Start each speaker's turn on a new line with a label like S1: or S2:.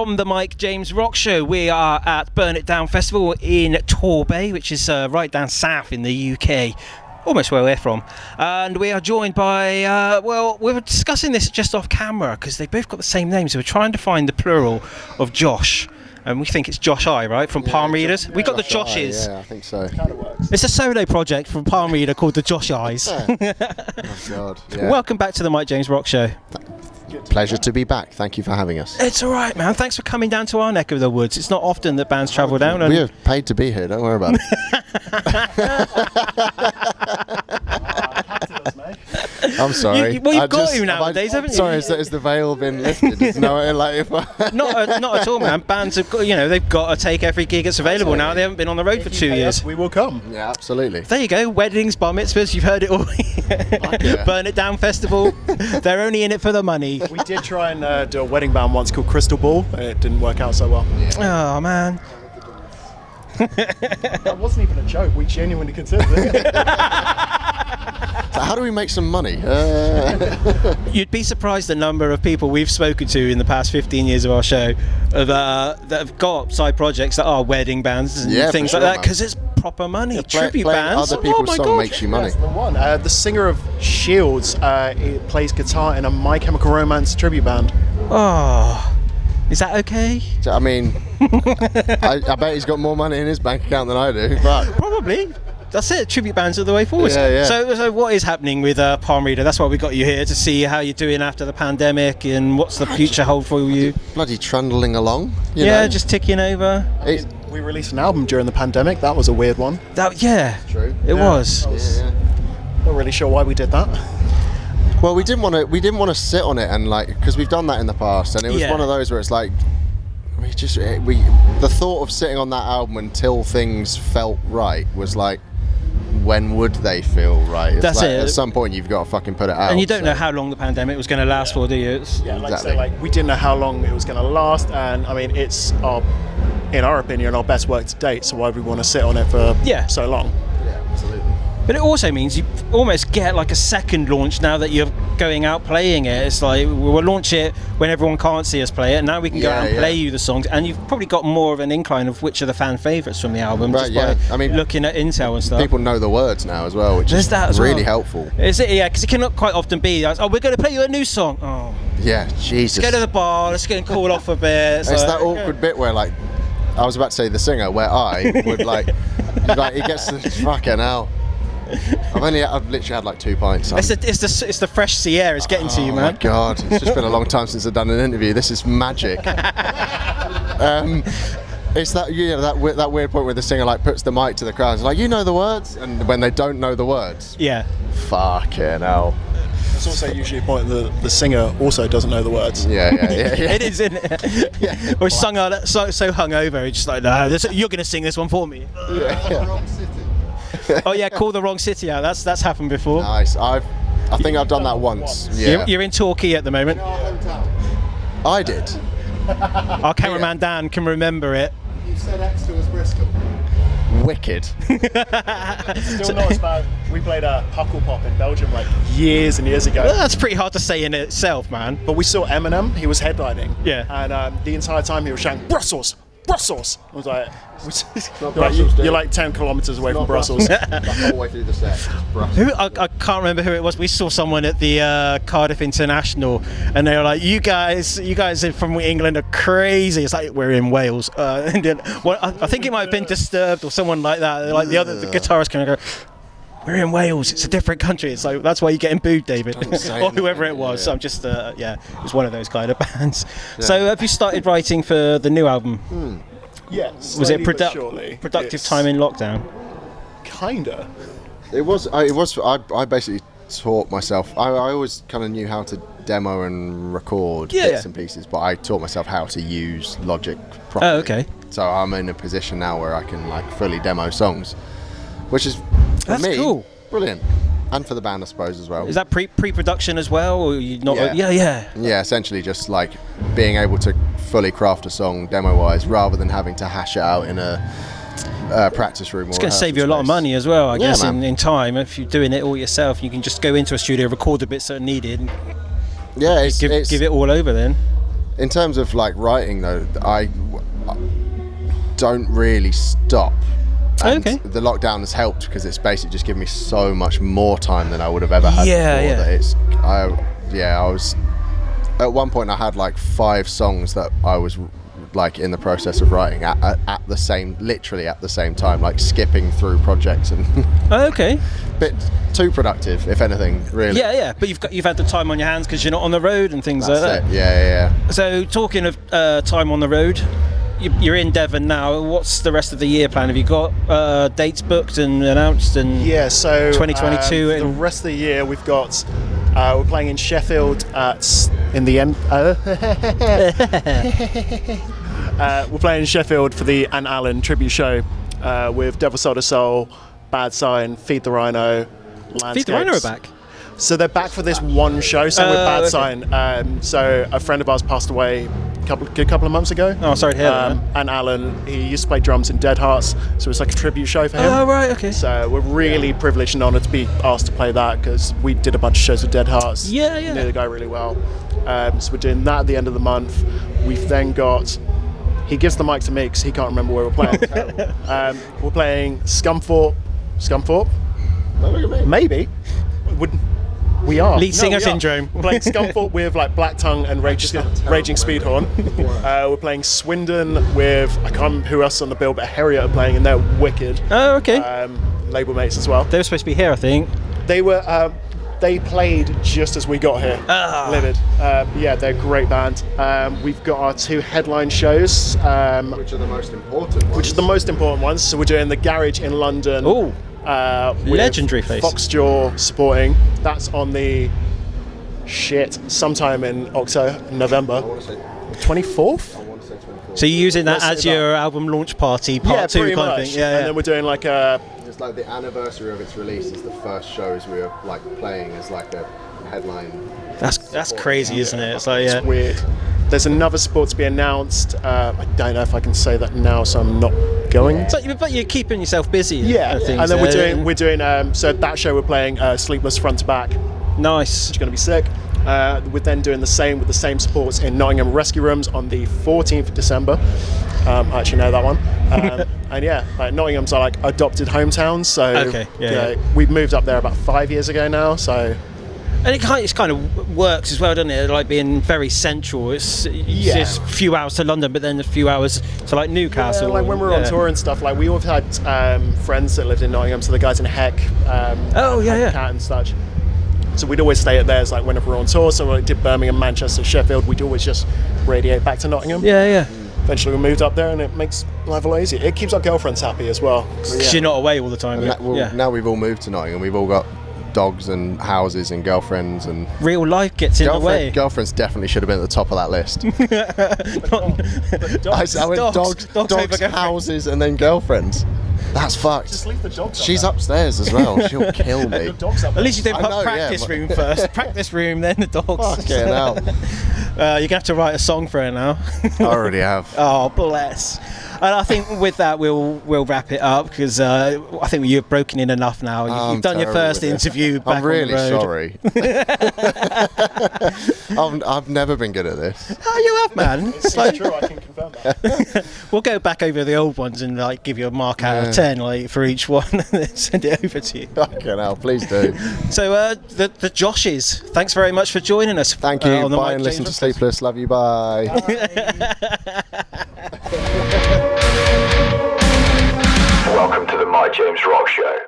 S1: from the Mike James Rock Show. We are at Burn It Down Festival in Torbay, which is right down south in the UK, almost where we're from. And we are joined by, we were discussing this just off camera because they both got the same names. So we're trying to find the plural of Josh. And we think it's Josh I, right, from Palm Readers. We got the Joshes.
S2: Yeah, I think so.
S3: Kind of works.
S1: It's a solo project from Palm Reader called the Josh Eyes.
S2: Oh, God. Yeah.
S1: Welcome back to the Mike James Rock Show.
S2: Pleasure to be back. Thank you for having us.
S1: It's all right, man. Thanks for coming down to our neck of the woods. It's not often that bands travel down. And
S2: We are paid to be here. Don't worry about it. I'm sorry.
S1: You've got to nowadays, haven't you?
S2: Sorry, has the veil been lifted?
S1: Not at all, man. Bands have got, they've got to take every gig that's available now. They haven't been on the road for 2 years.
S3: We will come.
S2: Yeah, absolutely.
S1: There you go. Weddings, bar mitzvahs, you've heard it all.
S2: Yeah.
S1: Burn It Down Festival. They're only in it for the money.
S3: We did try and do a wedding band once called Crystal Ball. It didn't work out so well.
S1: Oh, man.
S3: That wasn't even a joke. We genuinely considered it.
S2: So how do we make some money?
S1: You'd be surprised the number of people we've spoken to in the past 15 years of our show that have got side projects that are wedding bands and things
S2: for
S1: like
S2: sure,
S1: that, because it's proper money. Tribute
S2: playing
S1: bands.
S2: other people's
S1: my
S2: song
S1: God.
S2: makes you money.
S3: That's the one. The singer of Shields plays guitar in a My Chemical Romance tribute band.
S1: Oh, is that okay?
S2: So, I mean, I bet he's got more money in his bank account than I do. But
S1: Probably. That's it. Tribute bands are the way forward.
S2: Yeah.
S1: So what is happening with Palm Reader? That's why we got you here, to see how you're doing after the pandemic and what's the future hold for you.
S2: bloody trundling along. You know?
S1: Just ticking over.
S2: It's
S3: We released an album during the pandemic. That was a weird one.
S2: true.
S1: It was.
S2: Yeah.
S3: Not really sure why we did that.
S2: Well, we didn't want to sit on it and because we've done that in the past, and it was one of those where it's like the thought of sitting on that album until things felt right was like, when would they feel right? It's
S1: That's
S2: like,
S1: it.
S2: At some point, you've got to fucking put it out.
S1: And you don't know how long the pandemic was going to last for, do you?
S3: Like
S2: Exactly.
S3: I say, we didn't know how long it was going to last, and I mean, it's in our opinion, our best work to date. So why would we want to sit on it for so long?
S2: Yeah, absolutely.
S1: But it also means you almost get like a second launch now that you're going out playing it. It's like we'll launch it when everyone can't see us play it, and now we can go out and play you the songs, and you've probably got more of an incline of which are the fan favourites from the album,
S2: Right,
S1: just by
S2: I mean,
S1: looking at intel and stuff.
S2: People know the words now as well, which
S1: There's
S2: is
S1: that as
S2: really
S1: well.
S2: helpful.
S1: Is it? Yeah, because it cannot quite often be, we're going to play you a new song. Oh,
S2: Yeah, Jesus.
S1: let's go to the bar, let's go and cool off a bit.
S2: It's that awkward bit where, I was about to say the singer, where I would he gets the fucking hell. I've literally had 2 pints.
S1: It's the fresh Sierra. It's getting to you, man.
S2: Oh my God, it's just been a long time since I've done an interview. This is magic. It's that weird point where the singer puts the mic to the crowd. It's like, you know the words, and when they don't know the words,
S1: Yeah.
S2: fucking hell.
S3: It's also usually a point that the singer also doesn't know the words.
S2: Yeah.
S1: It is, isn't it?
S2: Yeah.
S1: Or so hungover, it's just like, no, you're going to sing this one for me. Oh yeah, call the wrong city out. That's happened before.
S2: Nice. I think I've done that once. Yeah.
S1: You're in Torquay at the moment.
S2: I did.
S1: Our cameraman Dan can remember it.
S2: You said Exeter was Bristol. Wicked.
S3: Still not as bad. We played a Huckle Pop in Belgium years and years ago.
S1: Well, that's pretty hard to say in itself, man.
S3: But we saw Eminem. He was headlining.
S1: Yeah.
S3: And the entire time he was shouting, Brussels! Brussels! I was like,
S2: Brussels, dude.
S3: you're 10 kilometres away from Brussels.
S2: The whole way through the set. Brussels.
S1: I can't remember who it was. We saw someone at the Cardiff International, and they were like, "You guys from England are crazy." It's like we're in Wales. And then, I think it might have been Disturbed or someone like that. The guitarist kind of go, "We're in Wales. It's a different country." It's like that's why you're getting booed, David, or whoever it was.
S2: Yeah.
S1: I'm just it was one of those kind of bands. Yeah. So have you started writing for the new album?
S3: Yeah.
S1: Was it
S3: surely.
S1: productive time in lockdown?
S3: Kinda.
S2: It was. I basically taught myself. I always kind of knew how to demo and record bits and pieces, but I taught myself how to use Logic properly.
S1: Oh, okay.
S2: So I'm in a position now where I can fully demo songs, which is for
S1: That's
S2: me
S1: cool.
S2: brilliant, and for the band I suppose as well.
S1: Is that pre-production as well, or you not?
S2: Yeah.
S1: Yeah.
S2: Essentially just being able to fully craft a song demo-wise rather than having to hash it out in a practice room.
S1: It's going to save you a lot of money as well, I guess,
S2: man.
S1: in time. If you're doing it all yourself, you can just go into a studio, record the bits that are needed, and
S2: Yeah,
S1: give it all over then.
S2: In terms of like writing though, I don't really stop. And the lockdown has helped because it's basically just given me so much more time than I would have ever had before. I was at one point I had like 5 songs that I was like in the process of writing literally at the same time, like skipping through projects and bit too productive, if anything, really.
S1: But you've had the time on your hands because you're not on the road and things like that.
S2: Yeah.
S1: So talking of time on the road, you're in Devon now. What's the rest of the year plan? Have you got dates booked and announced? And
S3: so
S1: 2022.
S3: The rest of the year we've got. We're playing in Sheffield we're playing in Sheffield for the Ant Allen tribute show with Devil Sold a Soul, Bad Sign, Feed the Rhino, Landscapes.
S1: Feed the Rhino are back.
S3: So they're back for this one show. So with Bad Sign, so a friend of ours passed away a couple of months ago.
S1: Oh, sorry to hear that.
S3: And Alan, he used to play drums in Dead Hearts, so it's like a tribute show for him.
S1: Oh, right, okay.
S3: So we're really privileged and honoured to be asked to play that because we did a bunch of shows with Dead Hearts.
S1: Yeah.
S3: Knew the guy really well. So we're doing that at the end of the month. We've then got. He gives the mic to me because he can't remember where we're playing. We're playing Scunthorpe. Scunthorpe? Maybe. We are.
S1: Lead singer syndrome.
S3: We're playing Scunthorpe with like Black Tongue and Raging Speedhorn. We're playing Swindon with, I can't remember who else on the bill, but Harriet are playing and they're wicked.
S1: Oh, okay.
S3: Label mates as well.
S1: They were supposed to be here, I think.
S3: They were. They played just as we got here. Livid. They're a great band. We've got our 2 headline shows.
S2: Which are the most important ones.
S3: So we're doing the Garage in London.
S1: Oh. Legendary face.
S3: Foxjaw supporting. That's on the sometime in November.
S2: I want to say
S3: 24th.
S1: So you're using that as your album launch party part 2 kind of thing.
S3: And then we're doing like
S2: it's like the anniversary of its release is the first shows we were like playing as like a headline.
S1: That's crazy, isn't it? It's like
S3: It's weird. There's another sport to be announced. I don't know if I can say that now, so I'm not going.
S1: But you're keeping yourself busy.
S3: Yeah, and then we're doing. So that show we're playing Sleepless Front to Back.
S1: Nice.
S3: Which is going to be sick. We're then doing the same with the same supports in Nottingham Rescue Rooms on the 14th of December. I actually know that one. And Nottingham's our like adopted hometown. So we moved up there about 5 years ago now. So.
S1: And it kind of works as well, doesn't it? Like being very central. It's just a few hours to London, but then a few hours to like Newcastle.
S3: Yeah, like when we're on tour and stuff, like we all had friends that lived in Nottingham, so the guys in Heck, Cat and such. So we'd always stay at theirs, like whenever we're on tour. So when we did Birmingham, Manchester, Sheffield, we'd always just radiate back to Nottingham.
S1: Yeah.
S3: Eventually we moved up there, and it makes life a lot easier. It keeps our girlfriends happy as well.
S1: Because you're not away all the time.
S2: Now we've all moved to Nottingham. We've all got dogs and houses and girlfriends and
S1: real life gets in the way.
S2: Girlfriends definitely should have been at the top of that list. I went dogs, houses, and then girlfriends. That's fucked.
S3: Just leave the dogs.
S2: She's upstairs as well. She'll kill me.
S1: At least you didn't put practice room first. Practice room, then the dogs.
S2: Fucking hell.
S1: You're gonna have to write a song for her now.
S2: I already have.
S1: Oh, bless. And I think with that we'll wrap it up because I think you've broken in enough now. You've done your first interview back
S2: I'm really
S1: on the road.
S2: sorry. I've never been good at this.
S1: Oh, you have, man.
S3: It's true. I can confirm that.
S1: We'll go back over the old ones and like give you a mark out of 10 like for each one and then send it over to you.
S2: Fucking hell, please do.
S1: So the Joshes, thanks very much for joining us.
S2: Thank you.
S1: On the
S2: Bye and listen to Sleepless. Love you. Bye.
S4: Welcome to the My James Rock Show.